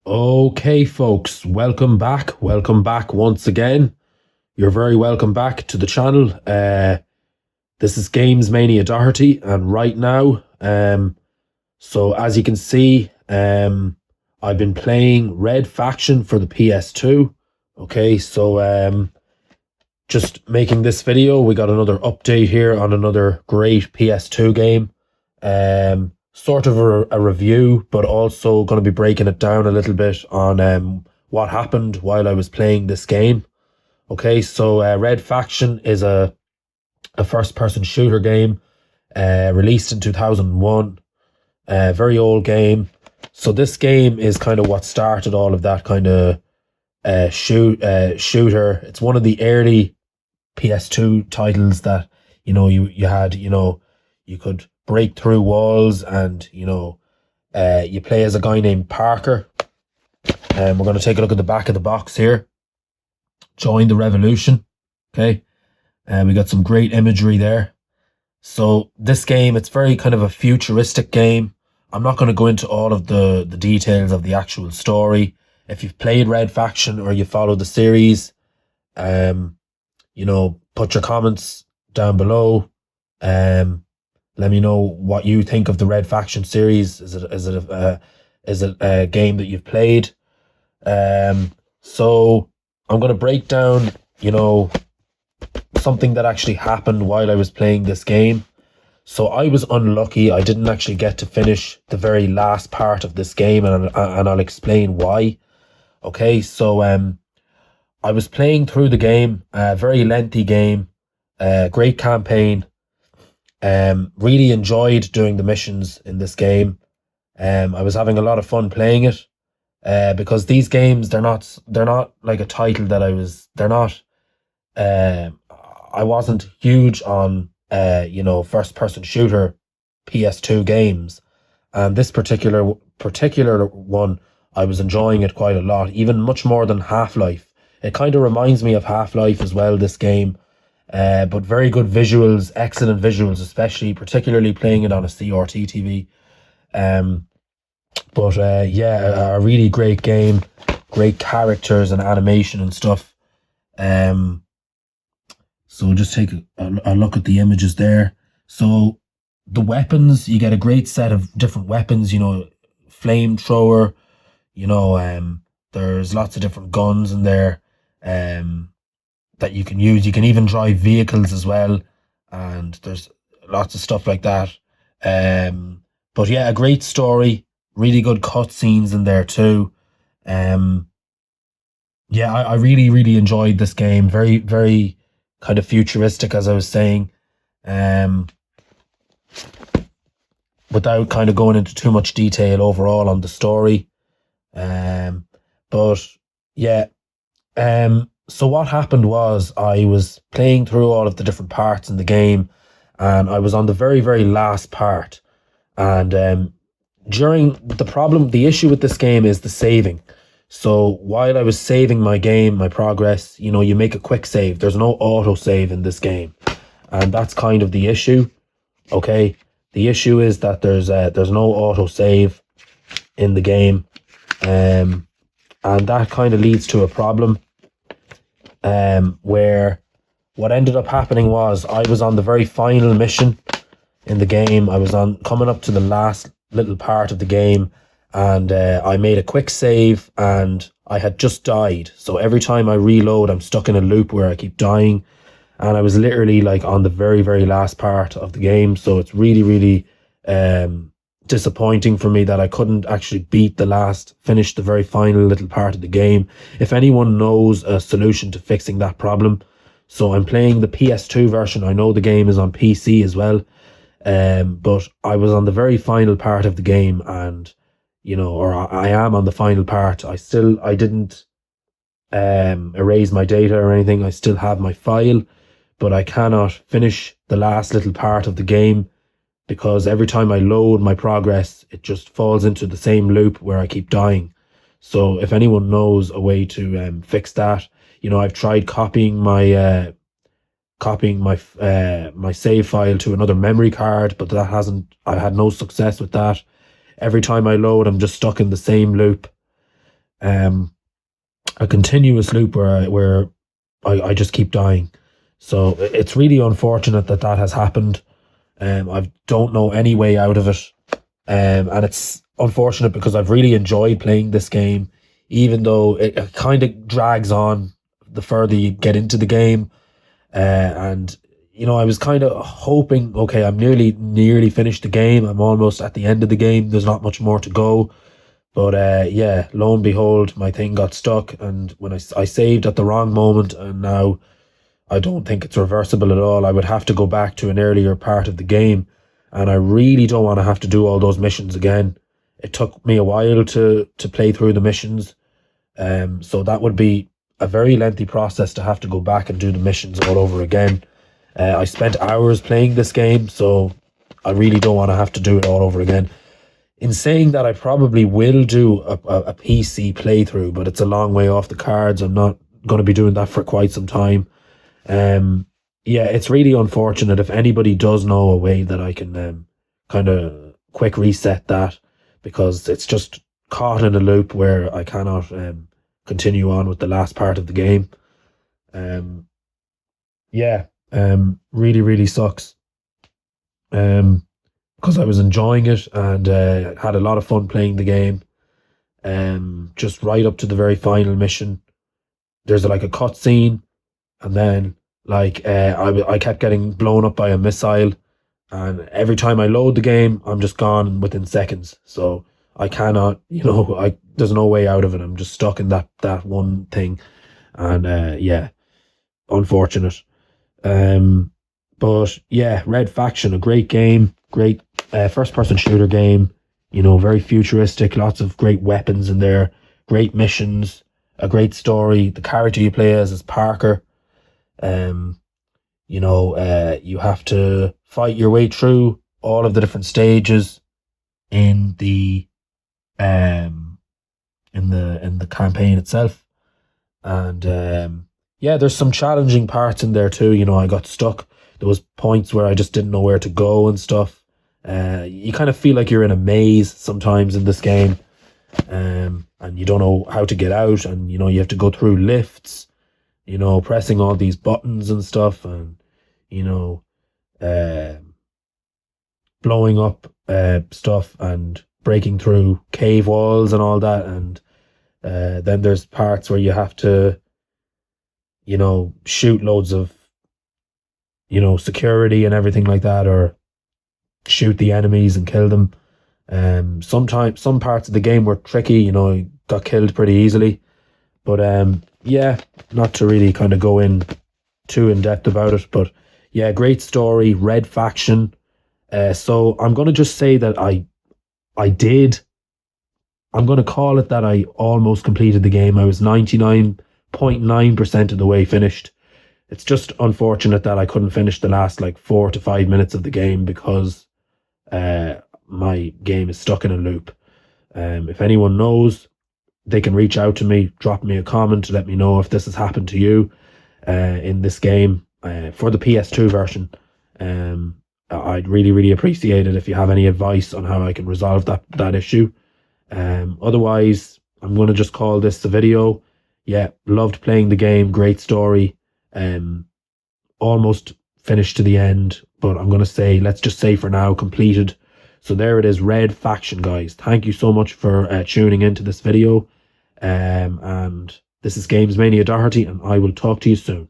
Okay, folks, welcome back. Welcome back once again. You're very welcome back to the channel. This is Games Mania Doherty, and right now, so as you can see, I've been playing Red Faction for the PS2. Okay, so just making this video, we got another update here on another great PS2 game. Sort of a review, but also going to be breaking it down a little bit on what happened while I was playing this game. Okay, so Red Faction is a first-person shooter game released in 2001. Very old game. So this game is kind of what started all of that kind of shooter. It's one of the early PS2 titles that you had. You could break through walls, and you play as a guy named Parker. And we're going to take a look at the back of the box here. Join the revolution. Okay, and we got some great imagery there. So this game, it's very kind of a futuristic game. I'm not going to go into all of the details of the actual story. If you've played Red Faction or you follow the series, put your comments down below. Let me know what you think of the Red Faction series. Is it a game that you've played? So I'm going to break down, something that actually happened while I was playing this game. So I was unlucky. I didn't actually get to finish the very last part of this game, and I'll explain why. Okay, so I was playing through the game, a very lengthy game, great campaign. Really enjoyed doing the missions in this game. I was having a lot of fun playing it, because these games, they're not like a title that I wasn't huge on first person shooter PS2 games, and this particular one, I was enjoying it quite a lot, even much more than Half-Life. It kind of reminds me of Half-Life as well, this game. But very good visuals, excellent visuals, particularly playing it on a CRT TV. A really great game, great characters and animation and stuff. So just take a look at the images there. So the weapons, you get a great set of different weapons, flamethrower, there's lots of different guns in there. That you can use. You can even drive vehicles as well, and there's lots of stuff like that. But yeah, a great story, really good cutscenes in there too. I really enjoyed this game. Very, very kind of futuristic, as I was saying. Without kind of going into too much detail overall on the story. So what happened was, I was playing through all of the different parts in the game, and I was on the very, very last part. And the issue with this game is the saving. So while I was saving my progress, you make a quick save. There's no auto save in this game, and that's kind of the issue. Okay, the issue is that there's no auto save in the game, and that kind of leads to a problem. Where what ended up happening was, I was on the very final mission in the game. I was coming up to the last little part of the game, and I made a quick save, and I had just died. So every time I reload, I'm stuck in a loop where I keep dying, and I was literally like on the very, very last part of the game. So it's really, really disappointing for me that I couldn't actually finish the very final little part of the game. If anyone knows a solution to fixing that problem. So I'm playing the PS2 version. I know the game is on PC as well, but I was on the very final part of the game, and I am on the final part. I didn't erase my data or anything. I still have my file, but I cannot finish the last little part of the game, because every time I load my progress, it just falls into the same loop where I keep dying. So if anyone knows a way to fix that, I've tried copying my save file to another memory card, but I had no success with that. Every time I load, I'm just stuck in the same loop. a continuous loop where I just keep dying. So it's really unfortunate that that has happened. I don't know any way out of it. And it's unfortunate because I've really enjoyed playing this game, even though it kind of drags on the further you get into the game. And I was kind of hoping, okay, I'm nearly finished the game. I'm almost at the end of the game. There's not much more to go. But yeah, lo and behold, my thing got stuck, and when I saved at the wrong moment, and now I don't think it's reversible at all. I would have to go back to an earlier part of the game, and I really don't want to have to do all those missions again. It took me a while to play through the missions, so that would be a very lengthy process to have to go back and do the missions all over again. I spent hours playing this game, so I really don't want to have to do it all over again. In saying that, I probably will do a PC playthrough, but it's a long way off the cards. I'm not going to be doing that for quite some time. Yeah, it's really unfortunate. If anybody does know a way that I can kind of quick reset that, because it's just caught in a loop where I cannot continue on with the last part of the game. Yeah, really, really sucks. Because I was enjoying it and had a lot of fun playing the game. Just right up to the very final mission, there's like a cutscene, and then I kept getting blown up by a missile, and every time I load the game, I'm just gone within seconds. So I cannot, there's no way out of it. I'm just stuck in that one thing, and yeah, unfortunate. But yeah, Red Faction, a great game, great first-person shooter game. Very futuristic, lots of great weapons in there, great missions, a great story. The character you play as is Parker. You have to fight your way through all of the different stages in the campaign itself, and yeah, there's some challenging parts in there too. I got stuck. There was points where I just didn't know where to go and stuff. You kind of feel like you're in a maze sometimes in this game, and you don't know how to get out, and you have to go through lifts, pressing all these buttons and stuff, and blowing up stuff and breaking through cave walls and all that. And then there's parts where you have to shoot loads of security and everything like that, or shoot the enemies and kill them. Sometimes some parts of the game were tricky, got killed pretty easily. But yeah, not to really kind of go in too in depth about it, but yeah, great story, Red Faction. So I'm going to just say that I did. I'm going to call it that I almost completed the game. I was 99.9% of the way finished. It's just unfortunate that I couldn't finish the last 4 to 5 minutes of the game because my game is stuck in a loop. If anyone knows, they can reach out to me, drop me a comment to let me know if this has happened to you in this game for the PS2 version. I'd really, really appreciate it if you have any advice on how I can resolve that issue. Otherwise, I'm going to just call this a video. Yeah, loved playing the game, great story. Almost finished to the end, but I'm going to say, let's just say for now, completed. So there it is, Red Faction, guys. Thank you so much for tuning into this video. And this is Games Mania Doherty, and I will talk to you soon.